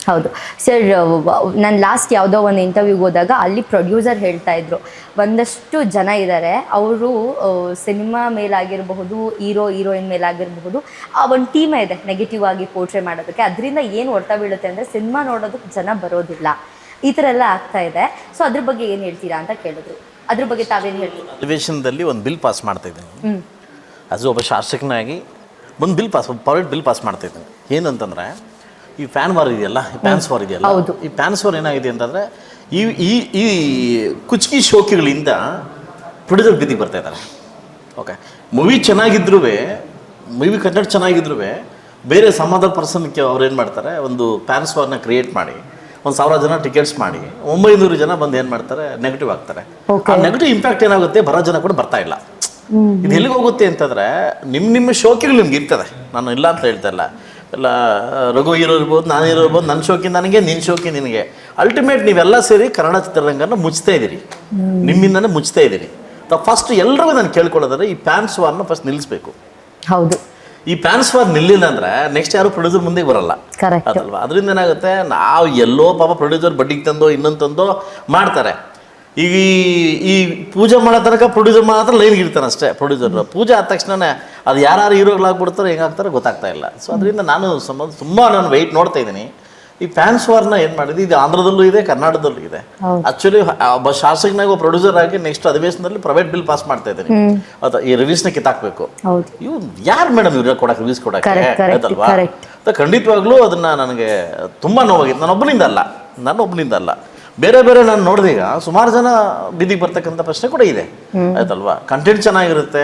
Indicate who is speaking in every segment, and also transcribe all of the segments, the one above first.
Speaker 1: ಹೌದು ಸರ್. ನಾನು ಲಾಸ್ಟ್ ಯಾವುದೋ ಒಂದು ಇಂಟರ್ವ್ಯೂಗೆ ಹೋದಾಗ ಅಲ್ಲಿ ಪ್ರೊಡ್ಯೂಸರ್ ಹೇಳ್ತಾ ಇದ್ರು, ಒಂದಷ್ಟು ಜನ ಇದ್ದಾರೆ ಅವರು ಸಿನಿಮಾ ಮೇಲಾಗಿರಬಹುದು, ಹೀರೋಯಿನ್ ಮೇಲಾಗಿರಬಹುದು, ಆ ಒಂದು ಟೀಮೇ ಇದೆ ನೆಗೆಟಿವ್ ಆಗಿ ಪೋರ್ಟ್ರೇ ಮಾಡೋದಕ್ಕೆ. ಅದರಿಂದ ಏನು ಹೊಡ್ತಾ ಬೀಳುತ್ತೆ ಅಂದರೆ ಸಿನಿಮಾ ನೋಡೋದಕ್ಕೆ ಜನ ಬರೋದಿಲ್ಲ, ಈ ಥರ ಎಲ್ಲ ಆಗ್ತಾ ಇದೆ. ಸೊ ಅದ್ರ ಬಗ್ಗೆ ಏನು ಹೇಳ್ತೀರಾ ಅಂತ ಕೇಳಿದ್ರು. ಅದ್ರ ಬಗ್ಗೆ ತಾವೇನು ಹೇಳ್ತೀರಾ?
Speaker 2: ಅಧಿವೇಶನದಲ್ಲಿ ಒಂದು ಬಿಲ್ ಪಾಸ್ ಮಾಡ್ತಾ ಇದ್ದೀನಿ. ಅದು ಒಬ್ಬ ಶಾಸಕನಾಗಿ ಒಂದು ಪ್ರೈವೇಟ್ ಬಿಲ್ ಪಾಸ್ ಮಾಡ್ತಾ ಇದ್ದೀನಿ. ಏನಂತಂದರೆ ಈ ಫ್ಯಾನ್ ವಾರ್ ಇದೆಯಲ್ಲ, ಈ ಪ್ಯಾನ್ಸ್ ವಾರ್ ಇದೆಯಲ್ಲ, ಈ ಪ್ಯಾನ್ಸ್ ವಾರ್ ಏನಾಗಿದೆ ಅಂತಂದರೆ ಈ ಈ ಈ ಕುಚ್ಕಿ ಶೋಕಿಗಳಿಂದ ಪ್ರೊಡ್ಯೂಸರ್ ಬೀದಿಗೆ ಬರ್ತಾ ಇದ್ದಾರೆ. ಓಕೆ, ಮೂವಿ ಚೆನ್ನಾಗಿದ್ರೂ, ಮೂವಿ ಕಂಟೆಂಟ್ ಚೆನ್ನಾಗಿದ್ರೂ ಬೇರೆ ಸಮಾಧಾನ ಪರ್ಸನ್ಗೆ ಅವ್ರು ಏನು ಮಾಡ್ತಾರೆ, ಒಂದು ಪ್ಯಾನ್ಸ್ ವಾರ್ನ ಕ್ರಿಯೇಟ್ ಮಾಡಿ 1,000 ಜನ ಟಿಕೆಟ್ಸ್ ಮಾಡಿ 900 ಜನ ಬಂದು ಏನು ಮಾಡ್ತಾರೆ, ನೆಗೆಟಿವ್ ಆಗ್ತಾರೆ. ಆ ನೆಗೆಟಿವ್ ಇಂಪ್ಯಾಕ್ಟ್ ಏನಾಗುತ್ತೆ, ಬರೋ ಜನ ಕೂಡ ಬರ್ತಾ ಇಲ್ಲ. ಇದು ಎಲ್ಲಿಗೆ ಹೋಗುತ್ತೆ ಅಂತಂದರೆ ನಿಮ್ಮ ಶೋಕಿಗಳು ನಿಮ್ಗೆ ಇರ್ತದೆ. ನಾನು ಇಲ್ಲ ಅಂತ ಹೇಳ್ತಾ ಇಲ್ಲ, ಎಲ್ಲ ರಘು ಹೀರೋ ಇರ್ಬೋದು, ನಾನು ಹೀರೋ ಇರ್ಬೋದು, ನನ್ನ ಶೋಕಿ ನನಗೆ, ನಿನ್ನ ಶೋಕಿ ನಿನಗೆ. ಅಲ್ಟಿಮೇಟ್ ನೀವೆಲ್ಲ ಸೇರಿ ಕನ್ನಡ ಚಿತ್ರರಂಗನ ಮುಚ್ತಾ ಇದ್ದೀರಿ, ನಿಮ್ಮಿಂದನೇ ಮುಚ್ತಾ ಇದ್ದೀರಿ. ಫಸ್ಟ್ ಎಲ್ರಿಗೂ ನಾನು ಕೇಳ್ಕೊಳ್ಳೋದಾದ್ರೆ ಈ ಪ್ಯಾನ್ಸ್ ವಾರ್ನ ಫಸ್ಟ್ ನಿಲ್ಲಿಸಬೇಕು.
Speaker 1: ಹೌದು,
Speaker 2: ಈ ಪ್ಯಾನ್ಸ್ ವಾರ್ ನಿಲ್ಲಿಲ್ಲ ಅಂದರೆ ನೆಕ್ಸ್ಟ್ ಯಾರು ಪ್ರೊಡ್ಯೂಸರ್ ಮುಂದೆ ಬರಲ್ಲ, ಅದಲ್ವಾ? ಅದರಿಂದ ಏನಾಗುತ್ತೆ, ನಾವು ಎಲ್ಲೋ ಪಾಪ ಪ್ರೊಡ್ಯೂಸರ್ ಬಡ್ಡಿಗೆ ತಂದೋ ಇನ್ನೊಂದು ತಂದೋ ಮಾಡ್ತಾರೆ. ಈಗ ಈ ಪೂಜೆ ಮಾಡೋ ತನಕ ಪ್ರೊಡ್ಯೂಸರ್ ಮಾತ್ರ ಲೈನ್ಗೆ ಇರ್ತಾನೆ ಅಷ್ಟೇ. ಪ್ರೊಡ್ಯೂಸರ್ ಪೂಜೆ ಆದ ತಕ್ಷಣವೇ ಅದು ಯಾರು ಹೀರೋಗಳಾಗ್ಬಿಡ್ತಾರೆ, ಹೆಂಗಾಗ್ತಾರೆ ಗೊತ್ತಾಗ್ತಾ ಇಲ್ಲ. ಸೊ ಅದರಿಂದ ನಾನು ತುಂಬ ವೆಯ್ಟ್ ನೋಡ್ತಾ ಇದ್ದೀನಿ. ಈ ಪ್ಯಾನ್ಸ್ ವಾರ್ನ ಏನು ಮಾಡಿದ್ವಿ, ಇದು ಆಂಧ್ರದಲ್ಲೂ ಇದೆ, ಕರ್ನಾಟಕದಲ್ಲೂ ಇದೆ. ಆಕ್ಚುಲಿ ಒಬ್ಬ ಶಾಸಕನಾಗಿ ಒಬ್ಬ ಪ್ರೊಡ್ಯೂಸರ್ ಆಗಿ ನೆಕ್ಸ್ಟ್ ಅಧಿವೇಶನದಲ್ಲಿ ಪ್ರೈವೇಟ್ ಬಿಲ್ ಪಾಸ್ ಮಾಡ್ತಾ ಇದ್ದೀನಿ. ಅದು ಈ ರಿವ್ಯೂಸ್ನ ಕಿತ್ತಾಕ್ಬೇಕು. ಇವ್ ಯಾರು ಮೇಡಮ್ ಇವ್ರಿಗೆ ಕೊಡಕ್ಕೆ, ರಿವ್ಯೂಸ್ ಕೊಡಕ್ಕೆ ಆಯ್ತಲ್ವಾ? ಖಂಡಿತವಾಗ್ಲೂ ಅದನ್ನ ನನಗೆ ತುಂಬ ನೋವಾಗಿತ್ತು. ನಾನೊಬ್ಬನಿಂದ ಅಲ್ಲ, ಬೇರೆ ನಾನು ನೋಡಿದೀಗ ಸುಮಾರು ಜನ ಬೀದಿಗೆ ಬರ್ತಕ್ಕಂಥ ಪ್ರಶ್ನೆ ಕೂಡ ಇದೆ, ಆಯ್ತಲ್ವಾ? ಕಂಟೆಂಟ್ ಚೆನ್ನಾಗಿರುತ್ತೆ,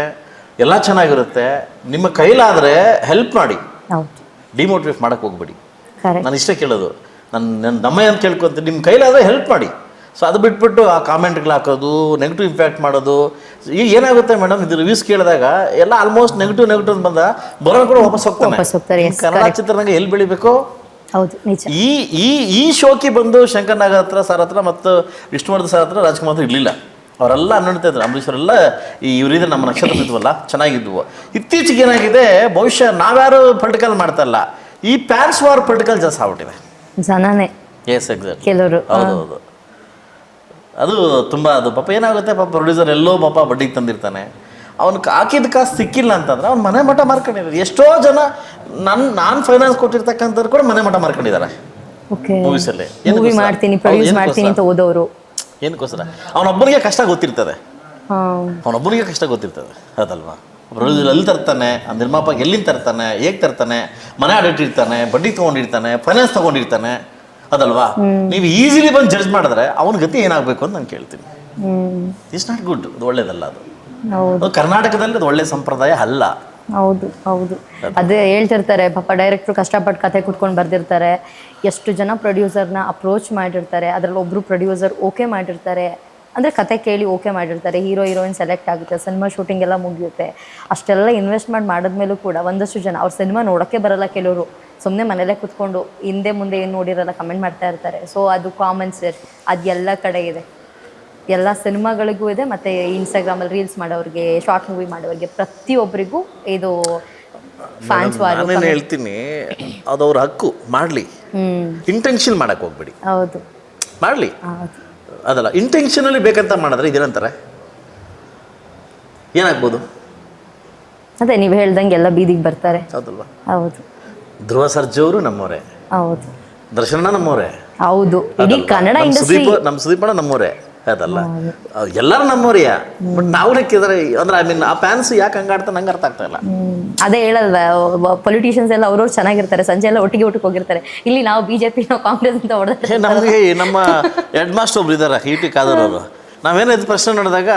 Speaker 2: ಎಲ್ಲ ಚೆನ್ನಾಗಿರುತ್ತೆ. ನಿಮ್ಮ ಕೈಲಾದರೆ ಹೆಲ್ಪ್ ಮಾಡಿ, ಡಿಮೋಟಿವೇಟ್ ಮಾಡಕ್ಕೆ ಹೋಗ್ಬೇಡಿ. ನಾನು ಇಷ್ಟೇ ಕೇಳೋದು, ನನ್ನ ದಮ್ಮಯ್ಯ ಅಂತ ಕೇಳ್ಕೊಂತೀನಿ, ನಿಮ್ಮ ಕೈಲಾದರೆ ಹೆಲ್ಪ್ ಮಾಡಿ. ಸೊ ಅದು ಬಿಟ್ಬಿಟ್ಟು ಆ ಕಾಮೆಂಟ್ಗಳು ಹಾಕೋದು, ನೆಗೆಟಿವ್ ಇಂಪ್ಯಾಕ್ಟ್ ಮಾಡೋದು. ಈಗ ಏನಾಗುತ್ತೆ ಮೇಡಮ್, ಇದು ರಿವ್ಯೂಸ್ ಕೇಳಿದಾಗ ಎಲ್ಲ ಆಲ್ಮೋಸ್ಟ್ ನೆಗೆಟಿವ್ ಬಂದ ಬರೋರು ಕೂಡ ವಾಪಸ್ ಹೋಗ್ತಾನೆ. ಕನ್ನಡ ಚಿತ್ರರಂಗ ಎಲ್ಲಿ ಬೆಳಿಬೇಕು? ಈ ಶೋಕಿ ಬಂದು ಶಂಕರ್ ನಾಗ್ ಹತ್ರ, ಸರ್ ಹತ್ರ ಮತ್ತು ವಿಷ್ಣುವರ್ಧನ್ ಸರ್ ಹತ್ರ, ರಾಜ್ಕುಮಾರ್ ಇರಲಿಲ್ಲ. ಅವರೆಲ್ಲ ಅನ್ನೋಡ್ತಾ ಇದ್ರು, ಅಂಬರೀಶ್ ಅವರೆಲ್ಲ ಇವರಿದ್ರೆ ನಮ್ಮ ನಕ್ಷತ್ರ ಇದ್ವಲ್ಲ, ಚೆನ್ನಾಗಿದ್ವು. ಇತ್ತೀಚೆಗೆ ಏನಾಗಿದೆ, ಬಹುಶಃ ನಾವ್ಯಾರು ಪೊಲಿಟಿಕಲ್ ಮಾಡ್ತಾ ಇಲ್ಲ, ಈ ಪ್ಯಾನ್ಸ್ ವಾರ್ ಪೊಲಿಟಿಕಲ್ ಜಾಸ್ತಿ ಆಗ್ಬಿಟ್ಟಿದೆ ಜನನೇ. Yes, exact. ಹೌದು, ಅದು ತುಂಬ ಅದು ಪಾಪ ಏನಾಗುತ್ತೆ, ಪಾಪ ಪ್ರೊಡ್ಯೂಸರ್ ಎಲ್ಲೋ ಪಾಪ ಬಡ್ಡಿಗೆ ತಂದಿರ್ತಾನೆ, ಅವ್ನು ಹಾಕಿದ ಕಾಸು ಸಿಕ್ಕಿಲ್ಲ ಅಂತಂದ್ರೆ ಅವ್ನು ಮನೆ ಮಠ ಮಾರ್ಕೊಂಡಿದ್ದಾರೆ. ಎಷ್ಟೋ ಜನ ನಾನು ಫೈನಾನ್ಸ್ ಕೊಟ್ಟಿರ್ತಕ್ಕಂಥವ್ರು ಕೂಡ ಮನೆ ಮಠ ಮಾರ್ಕೊಂಡಿದ್ದಾರೆ ಮೂವೀಸಲ್ಲಿ. ಏನಕ್ಕೋಸ್ಕರ? ಅವನೊಬ್ಬನಿಗೆ ಕಷ್ಟ ಗೊತ್ತಿರ್ತದೆ, ಅದಲ್ವಾ? ಪ್ರೊಡ್ಯೂಸರ್ ಎಲ್ಲಿ ತರ್ತಾನೆ, ಆ ನಿರ್ಮಾಪಕ ಎಲ್ಲಿಂದ ತರ್ತಾನೆ, ಹೇಗೆ ತರ್ತಾನೆ, ಮನೆ ಆಡಿಟ್ ಇರ್ತಾನೆ, ಬಡ್ಡಿ ತೊಗೊಂಡಿರ್ತಾನೆ, ಫೈನಾನ್ಸ್ ತೊಗೊಂಡಿರ್ತಾನೆ, ಅದಲ್ವಾ? ನೀವು ಈಸಿಲಿ ಬಂದು ಜಡ್ಜ್ ಮಾಡಿದ್ರೆ ಅವನ ಗತಿ ಏನಾಗಬೇಕು ಅಂತ ನಾನು ಕೇಳ್ತೀನಿ. ಇಟ್ಸ್ ನಾಟ್ ಗುಡ್, ಅದು ಒಳ್ಳೇದಲ್ಲ. ಅದು ಕರ್ನಾಟಕದಲ್ಲಿ ಅದು ಒಳ್ಳೆ ಸಂಪ್ರದಾಯ ಅಲ್ಲ.
Speaker 1: ಹೌದು ಅದೇ ಹೇಳ್ತಿರ್ತಾರೆ ಪಾಪ, ಡೈರೆಕ್ಟ್ರು ಕಷ್ಟಪಟ್ಟು ಕತೆ ಕುತ್ಕೊಂಡು ಬರ್ದಿರ್ತಾರೆ, ಎಷ್ಟು ಜನ ಪ್ರೊಡ್ಯೂಸರ್ನ ಅಪ್ರೋಚ್ ಮಾಡಿರ್ತಾರೆ, ಅದರಲ್ಲಿ ಒಬ್ಬರು ಪ್ರೊಡ್ಯೂಸರ್ ಓಕೆ ಮಾಡಿರ್ತಾರೆ, ಅಂದರೆ ಕತೆ ಕೇಳಿ ಓಕೆ ಮಾಡಿರ್ತಾರೆ, ಹೀರೋಯಿನ್ ಸೆಲೆಕ್ಟ್ ಆಗುತ್ತೆ, ಸಿನಿಮಾ ಶೂಟಿಂಗ್ ಎಲ್ಲ ಮುಗಿಯುತ್ತೆ. ಅಷ್ಟೆಲ್ಲ ಇನ್ವೆಸ್ಟ್ಮೆಂಟ್ ಮಾಡಿದ್ಮೇಲೂ ಕೂಡ ಒಂದಷ್ಟು ಜನ ಅವ್ರ ಸಿನಿಮಾ ನೋಡೋಕ್ಕೆ ಬರಲ್ಲ, ಕೆಲವರು ಸುಮ್ಮನೆ ಮನೇಲೇ ಕುತ್ಕೊಂಡು ಹಿಂದೆ ಮುಂದೆ ಏನು ನೋಡಿರಲ್ಲ ಕಮೆಂಟ್ ಮಾಡ್ತಾ ಇರ್ತಾರೆ. ಸೊ ಅದು ಕಾಮನ್ ಸರ್, ಅದು ಎಲ್ಲ ಕಡೆ ಇದೆ, ಎಲ್ಲ ಸಿನಿಮಾಗಳಿಗೂ ಇದೆ. ಮತ್ತು ಇನ್ಸ್ಟಾಗ್ರಾಮಲ್ಲಿ ರೀಲ್ಸ್ ಮಾಡೋರಿಗೆ, ಶಾರ್ಟ್ ಮೂವಿ ಮಾಡೋರಿಗೆ, ಪ್ರತಿಯೊಬ್ಬರಿಗೂ ಇದು ಫ್ಯಾನ್ಸ್ ವಾರ್.
Speaker 2: ನಾನು ಹೇಳ್ತೀನಿ, ಅದು ಅವ್ರ ಹಕ್ಕು, ಮಾಡಲಿ. ಇಂಟೆನ್ಷನ್ ಮಾಡಕ್ಕೆ ಹೋಗ್ಬೇಡಿ.
Speaker 1: ಹೌದು,
Speaker 2: ಮಾಡಲಿ. ಅದಲ್ಲ, ಇಂಟೆನ್ಷನಲ್ಲಿ ಬೇಕಂತ ಮಾಡಿದ್ರೆ ಇದೇನಂತಾರೆ, ಏನಾಗ್ಬೋದು?
Speaker 1: ಅದೇ ನೀವು ಹೇಳ್ದಂಗೆ ಎಲ್ಲ ಬೀದಿಗೆ ಬರ್ತಾರೆ,
Speaker 2: ಹೌದಲ್ವಾ?
Speaker 1: ಹೌದು.
Speaker 2: ಧ್ರುವ ಸರ್ಜಾ ಅವರು ನಮ್ಮವರೇ,
Speaker 1: ಹೌದು.
Speaker 2: ದರ್ಶನ ನಮ್ಮವರೇ,
Speaker 1: ಹೌದು. ಇಡೀ ಕನ್ನಡ ಇಂಡಸ್ಟ್ರಿ,
Speaker 2: ನಮ್ಮ ಸುದೀಪಣ್ಣ ನಮ್ಮವರೇ, ಅದಲ್ಲ, ಎಲ್ಲರೂ ನಮ್ಮವರಿಯ. ಬಟ್ ನಾವು ಲೆಕ್ಕಿದ್ರೆ ಅಂದ್ರೆ ಆ ಫ್ಯಾನ್ಸ್ ಯಾಕೆ ಹಂಗಾಡ್ತಾರೆ ನಂಗೆ ಅರ್ಥ ಆಗ್ತಾ ಇಲ್ಲ.
Speaker 1: ಅದೇ ಹೇಳಲ್ವಾ, ಪೊಲಿಟಿಷಿಯನ್ಸ್ ಎಲ್ಲ ಅವ್ರವ್ರು ಚೆನ್ನಾಗಿರ್ತಾರೆ, ಸಂಜೆ ಎಲ್ಲ ಒಟ್ಟಿಗೆ ಹೋಗಿರ್ತಾರೆ. ಇಲ್ಲಿ ನಾವು ಬಿಜೆಪಿ, ನಾವು ಕಾಂಗ್ರೆಸ್ ಅಂತ ಹೊಡೆದ್ರೆ,
Speaker 2: ನಮಗೆ ನಮ್ಮ ಹೆಡ್ ಮಾಸ್ಟರ್ ಒಬ್ರು ಇದ್ದಾರೆ, ಇಟಿ ಖಾದರ್ ಅವರು. ನಾವೇನಾದ್ರು ಪ್ರಶ್ನೆ ನೋಡಿದಾಗ,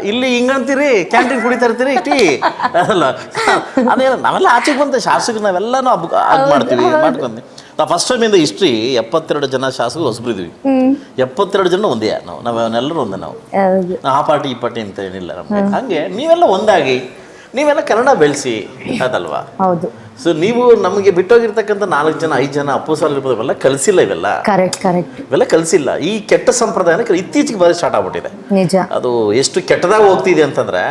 Speaker 2: ಇಲ್ಲಿ ಹಿಂಗಂತೀರಿ, ಕ್ಯಾಂಟೀನ್ ಕುಡಿತಾ ಇರ್ತೀರಿ ಟೀ, ಅದಲ್ಲ ಅದೇ ನಾವೆಲ್ಲ ಆಚೆಗೆ ಬಂದ ಶಾಸಕರು ನಾವೆಲ್ಲನೂ ಅದು ಮಾಡ್ತೀವಿ, ಮಾಡ್ಕೊಂಡ್ವಿ. ನಾವು ಫಸ್ಟ್ ಟೈಮ್ ಇಂದ ಹಿಸ್ಟ್ರಿ 72 ಜನ ಶಾಸಕರು ಹೊಸಬ್ರಿದ್ವಿ. 72 ಜನ ಒಂದೇ, ನಾವೆಲ್ಲರೂ ಒಂದೇ. ನಾವು ಆ ಪಾರ್ಟಿ ಈ ಪಾರ್ಟಿ ಅಂತ ಏನಿಲ್ಲ ನಮಗೆ. ಹಂಗೆ ನೀವೆಲ್ಲ ಒಂದಾಗಿ ನೀವೆಲ್ಲ ಕನ್ನಡ ಬೆಳೆಸಿ ಅದಲ್ವಾ.
Speaker 1: ಹೌದು,
Speaker 2: ಸೊ ನೀವು ನಮಗೆ ಬಿಟ್ಟೋಗಿರ್ತಕ್ಕಂಥ 4 ಜನ 5 ಜನ ಅಪ್ಪು ಸರ್ ಇರ್ಬೋದು, ಇವೆಲ್ಲ ಕಲಿಸಿಲ್ಲ.
Speaker 1: ಕರೆಕ್ಟ್
Speaker 2: ಇವೆಲ್ಲ ಕಲಿಸಿಲ್ಲ. ಈ ಕೆಟ್ಟ ಸಂಪ್ರದಾಯನ ಇತ್ತೀಚೆಗೆ ಬಾರಿ ಸ್ಟಾರ್ಟ್ ಆಗ್ಬಿಟ್ಟಿದೆ.
Speaker 1: ನಿಜ.
Speaker 2: ಅದು ಎಷ್ಟು ಕೆಟ್ಟದಾಗಿ ಹೋಗ್ತಿದೆ ಅಂತಂದ್ರೆ,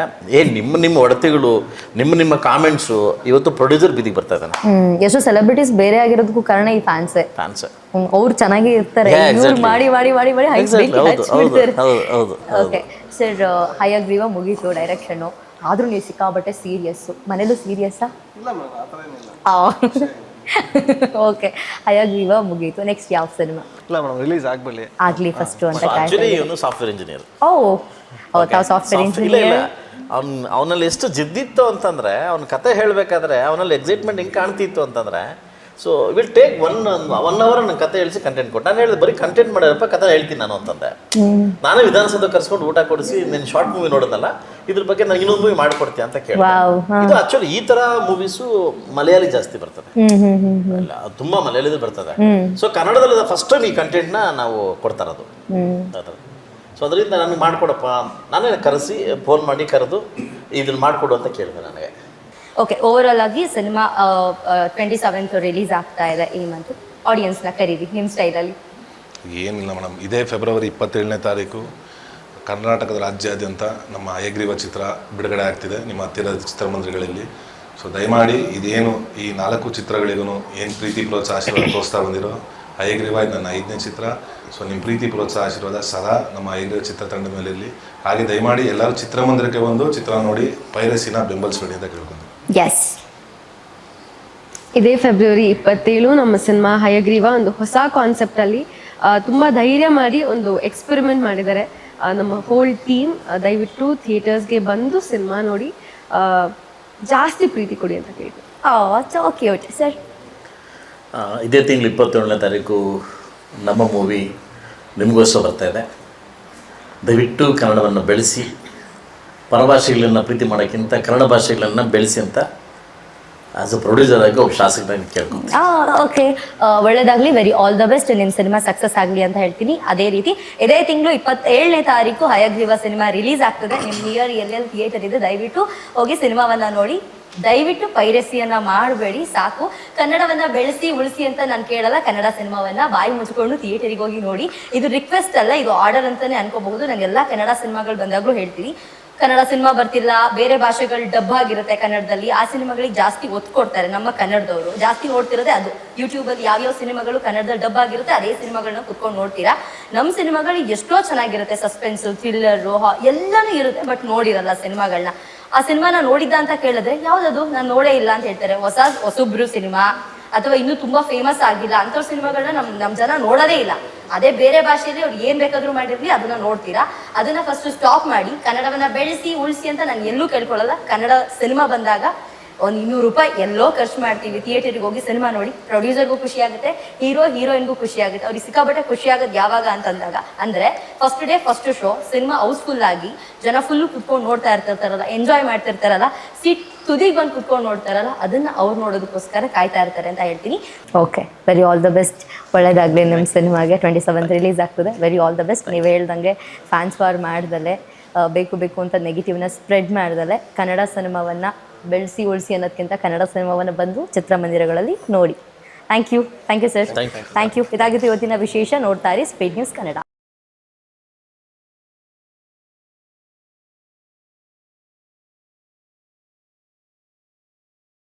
Speaker 2: ನಿಮ್ಮ ಹೊಡೆತಗಳು, ನಿಮ್ಮ ಕಾಮೆಂಟ್ಸು ಇವತ್ತು ಪ್ರೊಡ್ಯೂಸರ್ ಬೀದಿಗೆ ಬರ್ತಾ ಇದ್ದಾನೆ.
Speaker 1: ಎಷ್ಟು ಸೆಲೆಬ್ರಿಟೀಸ್ ಬೇರೆ ಆಗಿರೋದಕ್ಕೂ ಕಾರಣ ಈ ಫ್ಯಾನ್ಸೇ. ಅವ್ರು ಚೆನ್ನಾಗಿ ಇರ್ತಾರೆ, ಮಾಡಿ ಮಾಡಿ ಮಾಡಿ ಮಾಡಿ ಓಕೆ ಸರ್. ಹಯಗ್ರೀವ ಮುಗೀತು ಡೈರೆಕ್ಷನ್ನು, ಆದ್ರೂ ನೀವು ಸಿಕ್ಕಾಬಟ್ಟೆ ಸೀರಿಯಸ್ಸು. ಮನೇಲೂ ಸೀರಿಯಸ್ಸಾ? ಓಕೆ, ಹಯಗ್ರೀವ ಮುಗೀತು. ನೆಕ್ಸ್ಟ್ ಯಾವ ಸಿನಿಮಾ?
Speaker 3: ಇಲ್ಲ ಮೇಡಮ್, ರಿಲೀಸ್
Speaker 1: ಆಗ್ಲಿ ಫಸ್ಟ್ ಅಂತ
Speaker 2: ಸಾಫ್ಟ್ವೇರ್ ಇಂಜಿನಿಯರ್.
Speaker 1: ತಾವು ಸಾಫ್ಟ್ವೇರ್ ಇಂಜಿನಿಯರ್.
Speaker 2: ಅವನಲ್ಲಿ ಎಷ್ಟು ಜಿದ್ದಿತ್ತು ಅಂತಂದ್ರೆ, ಅವ್ನ ಕತೆ ಹೇಳಬೇಕಾದ್ರೆ ಅವನಲ್ಲಿ ಎಕ್ಸೈಟ್ಮೆಂಟ್ ಹೆಂಗೆ ಕಾಣ್ತಿತ್ತು ಅಂತಂದ್ರೆ, so will take one hour ನನ್ನ ಕತೆ ಹೇಳಿಸಿ ಕಂಟೆಂಟ್ ಕೊಟ್ಟು. ನಾನು ಹೇಳಿದೆ ಬರೀ ಕಂಟೆಂಟ್ ಮಾಡ್ಯಪ್ಪ, ಕತೆ ಹೇಳ್ತೀನಿ ನಾನು ಅಂತಂದೆ. ನಾನೇ ವಿಧಾನಸೌಧ ಕರ್ಸ್ಕೊಂಡು ಊಟ ಕೊಡಿಸಿ, ನೀನು ಶಾರ್ಟ್ ಮೂವಿ ನೋಡೋದಲ್ಲ, ಇದ್ರ ಬಗ್ಗೆ ನಾನು ಇನ್ನೊಂದು ಮೂವಿ ಮಾಡ್ಕೊಡ್ತೀನಿ ಅಂತ ಕೇಳಿದೆ. ಇದು ಆಕ್ಚುಲಿ ಈ ತರ ಮೂವೀಸು ಮಲಯಾಳಿ ಜಾಸ್ತಿ ಬರ್ತದೆ, ತುಂಬಾ ಮಲಯಾಳಿದು ಬರ್ತದೆ. ಸೊ ಕನ್ನಡದಲ್ಲಿ ಫಸ್ಟ್ ಟೈಮ್ ಈ ಕಂಟೆಂಟ್ನ ನಾವು ಕೊಡ್ತಾ ಇರೋದು. ಸೊ ಅದರಿಂದ ನನಗೆ ಮಾಡ್ಕೊಡಪ್ಪ, ನಾನೇ ಕರೆಸಿ ಫೋನ್ ಮಾಡಿ ಕರೆದು ಇದನ್ನ ಮಾಡಿಕೊಡು ಅಂತ ಕೇಳಿದೆ ನನಗೆ.
Speaker 1: ಓಕೆ, ಓವರ್ ಆಲ್ ಆಗಿ ಸಿನಿಮಾ 27th ರಿಲೀಸ್ ಆಗ್ತಾ ಇದೆ ಈ ಮಂತ್. ಆಡಿಯನ್ಸ್ನ ಕರೀರಿ ನಿಮ್ಮ ಸ್ಟೈಲಲ್ಲಿ.
Speaker 4: ಏನಿಲ್ಲ ಮೇಡಮ್, ಇದೇ ಫೆಬ್ರವರಿ 27ನೇ ತಾರೀಕು ಕರ್ನಾಟಕದ ರಾಜ್ಯಾದ್ಯಂತ ನಮ್ಮ ಹಯಗ್ರೀವ ಚಿತ್ರ ಬಿಡುಗಡೆ ಆಗ್ತಿದೆ ನಿಮ್ಮ ಹತ್ತಿರದ ಚಿತ್ರಮಂದಿರಗಳಲ್ಲಿ. ಸೊ ದಯಮಾಡಿ ಇದೇನು ಈ 4 ಚಿತ್ರಗಳಿಗೂ ಏನು ಪ್ರೀತಿ ಪ್ರೋತ್ಸಾಹ ಆಶೀರ್ವಾದ ತೋರಿಸ್ತಾ ಬಂದಿರೋ ಹಯಗ್ರೀವ ಇದು ನನ್ನ 5ನೇ ಚಿತ್ರ. ಸೊ ನಿಮ್ಮ ಪ್ರೀತಿ ಪ್ರೋತ್ಸಾಹ ಆಶೀರ್ವಾದ ಸದಾ ನಮ್ಮ ಹಯಗ್ರೀವ ಚಿತ್ರತಂಡದ ಮೇಲೆ ಇರಲಿ. ಹಾಗೆ ದಯಮಾಡಿ ಎಲ್ಲರೂ ಚಿತ್ರಮಂದಿರಕ್ಕೆ ಬಂದು ಚಿತ್ರ ನೋಡಿ ಪೈರಸಿನ ಬೆಂಬಲಿಸಬೇಡಿ ಅಂತ ಕೇಳ್ಕೊಂಡು.
Speaker 1: ಎಸ್,
Speaker 5: ಇದೇ ಫೆಬ್ರವರಿ 27 ನಮ್ಮ ಸಿನಿಮಾ ಹಯಗ್ರೀವ ಒಂದು ಹೊಸ ಕಾನ್ಸೆಪ್ಟಲ್ಲಿ ತುಂಬ ಧೈರ್ಯ ಮಾಡಿ ಒಂದು ಎಕ್ಸ್ಪೆರಿಮೆಂಟ್ ಮಾಡಿದ್ದಾರೆ ನಮ್ಮ ಹೋಲ್ ಟೀಮ್. ದಯವಿಟ್ಟು ಥಿಯೇಟರ್ಸ್ಗೆ ಬಂದು ಸಿನಿಮಾ ನೋಡಿ ಜಾಸ್ತಿ ಪ್ರೀತಿ ಕೊಡಿ ಅಂತ ಕೇಳ್ತೀನಿ.
Speaker 1: Okay sir.
Speaker 2: ಇದೇ ತಿಂಗಳು 27ನೇ ತಾರೀಕು ನಮ್ಮ ಮೂವಿ ನಿಮಗೋಸ್ಕರ ಬರ್ತಾ ಇದೆ. ದಯವಿಟ್ಟು ಕನ್ನಡವನ್ನು ಬೆಳೆಸಿ, ಪರಭಾಷೆಗಳನ್ನು ಪ್ರೀತಿ ಮಾಡೋಕ್ಕಿಂತ ಕನ್ನಡ ಭಾಷೆಗಳನ್ನು ಬೆಳೆಸಿ ಅಂತ ಆಸ್ ಅ ಪ್ರೊಡ್ಯೂಸರ್ ಆಗಿ ಒಬ್ಬ ಶಾಸಕರಾಗಿ ಕೇಳ್ಕೊಂಡು.
Speaker 1: ಓಕೆ, ಒಳ್ಳೇದಾಗಲಿ, ವೆರಿ ಆಲ್ ದ ಬೆಸ್ಟ್. ನಿಮ್ಮ ಸಿನಿಮಾ ಸಕ್ಸಸ್ ಆಗಲಿ ಅಂತ ಹೇಳ್ತೀನಿ. ಅದೇ ರೀತಿ ಇದೇ ತಿಂಗಳು 27ನೇ ತಾರೀಕು ಹಯಗ್ರೀವ ಸಿನಿಮಾ ರಿಲೀಸ್ ಆಗ್ತದೆ. ನಿಮ್ಮ ನಿಯರ್ ಎಲ್ಲೆಲ್ಲಿ ಥಿಯೇಟರ್ ಇದೆ ದಯವಿಟ್ಟು ಹೋಗಿ ಸಿನಿಮಾವನ್ನು ನೋಡಿ. ದಯವಿಟ್ಟು ಪೈರಸಿಯನ್ನ ಮಾಡಬೇಡಿ, ಸಾಕು. ಕನ್ನಡವನ್ನ ಬೆಳೆಸಿ ಉಳಿಸಿ ಅಂತ ನಾನು ಕೇಳಲ್ಲ. ಕನ್ನಡ ಸಿನಿಮಾವನ್ನ ಬಾಯಿ ಮುಚ್ಕೊಂಡು ಥಿಯೇಟರಿಗೆ ಹೋಗಿ ನೋಡಿ. ಇದು ರಿಕ್ವೆಸ್ಟ್ ಅಲ್ಲ, ಇದು ಆರ್ಡರ್ ಅಂತಾನೆ ಅನ್ಕೋಬಹುದು. ನನಗೆಲ್ಲ ಕನ್ನಡ ಸಿನಿಮಾಗಳು ಬಂದಾಗಲೂ ಹೇಳ್ತೀನಿ, ಕನ್ನಡ ಸಿನಿಮಾ ಬರ್ತಿಲ್ಲ, ಬೇರೆ ಭಾಷೆಗಳು ಡಬ್ ಆಗಿರುತ್ತೆ ಕನ್ನಡದಲ್ಲಿ, ಆ ಸಿನಿಮಾಗಳಿಗೆ ಜಾಸ್ತಿ ಒತ್ತು ಕೊಡ್ತಾರೆ. ನಮ್ಮ ಕನ್ನಡದವರು ಜಾಸ್ತಿ ನೋಡ್ತಿರೋದೇ ಅದು. ಯೂಟ್ಯೂಬಲ್ಲಿ ಯಾವ್ಯಾವ ಸಿನಿಮಾಗಳು ಕನ್ನಡದಲ್ಲಿ ಡಬ್ ಆಗಿರುತ್ತೆ ಅದೇ ಸಿನಿಮಾಗಳನ್ನ ಕುತ್ಕೊಂಡು ನೋಡ್ತೀರಾ. ನಮ್ಮ ಸಿನಿಮಾಗಳು ಎಷ್ಟೋ ಚೆನ್ನಾಗಿರುತ್ತೆ, ಸಸ್ಪೆನ್ಸು, ಥ್ರಿಲ್ಲರು ಎಲ್ಲನೂ ಇರುತ್ತೆ, ಬಟ್ ನೋಡಿರಲ್ಲ ಸಿನಿಮಾಗಳನ್ನ. ಆ ಸಿನಿಮಾನ ನೋಡಿದ್ದ ಅಂತ ಕೇಳಿದ್ರೆ ಯಾವ್ದದು ನಾನು ನೋಡೇ ಇಲ್ಲ ಅಂತ ಹೇಳ್ತಾರೆ. ಹೊಸಬ್ರು ಸಿನಿಮಾ ಅಥವಾ ಇನ್ನೂ ತುಂಬಾ ಫೇಮಸ್ ಆಗಿಲ್ಲ ಅಂಥವ್ರ ಸಿನಿಮಾಗಳನ್ನ ನಮ್ಮ ಜನ ನೋಡೋದೇ ಇಲ್ಲ. ಅದೇ ಬೇರೆ ಭಾಷೆಯಲ್ಲಿ ಅವ್ರು ಏನ್ ಬೇಕಾದ್ರೂ ಮಾಡಿರ್ಲಿ ಅದನ್ನ ನೋಡ್ತೀರಾ. ಅದನ್ನ ಫಸ್ಟ್ ಸ್ಟಾಪ್ ಮಾಡಿ, ಕನ್ನಡವನ್ನ ಬೆಳೆಸಿ ಉಳಿಸಿ ಅಂತ ನಾನು ಎಲ್ಲೂ ಕೇಳ್ಕೊಳ್ಳಲ್ಲ. ಕನ್ನಡ ಸಿನಿಮಾ ಬಂದಾಗ ಒಂದು 200 ರೂಪಾಯಿ ಎಲ್ಲೋ ಖರ್ಚು ಮಾಡ್ತೀವಿ, ಥಿಯೇಟರ್ಗೆ ಹೋಗಿ ಸಿನಿಮಾ ನೋಡಿ. ಪ್ರೊಡ್ಯೂಸರ್ಗೂ ಖುಷಿ ಆಗುತ್ತೆ, ಹೀರೋಯಿನ್ಗೂ ಖುಷಿ ಆಗುತ್ತೆ. ಅವ್ರಿಗೆ ಸಿಕ್ಕಾಪಟ್ಟೆ ಖುಷಿ ಆಗೋದು ಯಾವಾಗ ಅಂತಂದಾಗ ಅಂದ್ರೆ first day first show cinema housefull ಆಗಿ ಜನ ಫುಲ್ಲು ಕುತ್ಕೊಂಡು ನೋಡ್ತಾ ಇರ್ತಿರ್ತಾರಲ್ಲ, ಎಂಜಾಯ್ ಮಾಡ್ತಿರ್ತಾರಲ್ಲ, ಸೀಟ್ ತುದಿಗೆ ಬಂದು ಕುತ್ಕೊಂಡು ನೋಡ್ತಾರಲ್ಲ, ಅದನ್ನ ಅವ್ರು ನೋಡೋದಕ್ಕೋಸ್ಕರ ಕಾಯ್ತಾ ಇರ್ತಾರೆ ಅಂತ ಹೇಳ್ತೀನಿ. Okay, very all the best. ಒಳ್ಳೇದಾಗಲಿ ನಿಮ್ಮ ಸಿನಿಮಾಗೆ. 27th ರಿಲೀಸ್ ಆಗ್ತದೆ. Very all the best. ನೀವು ಹೇಳ್ದಂಗೆ ಫ್ಯಾನ್ಸ್ ವಾರ್ ಮಾಡ್ದಲೆ, ಬೇಕು ಅಂತ ನೆಗೆಟಿವ್ನ ಸ್ಪ್ರೆಡ್ ಮಾಡ್ದಲೆ, ಕನ್ನಡ ಸಿನಿಮಾವನ್ನು ಬೆಳೆಸಿ ಉಳಿಸಿ ಅನ್ನೋದಕ್ಕಿಂತ ಕನ್ನಡ ಸಿನಿಮಾವನ್ನು ಬಂದು ಚಿತ್ರಮಂದಿರಗಳಲ್ಲಿ ನೋಡಿ. Thank you sir. Thank you. ಇದಾಗಿತ್ತು ಇವತ್ತಿನ ವಿಶೇಷ. ನೋಡ್ತಾ ಇರಿ ಸ್ಪೀಡ್ ನ್ಯೂಸ್ ಕನ್ನಡ.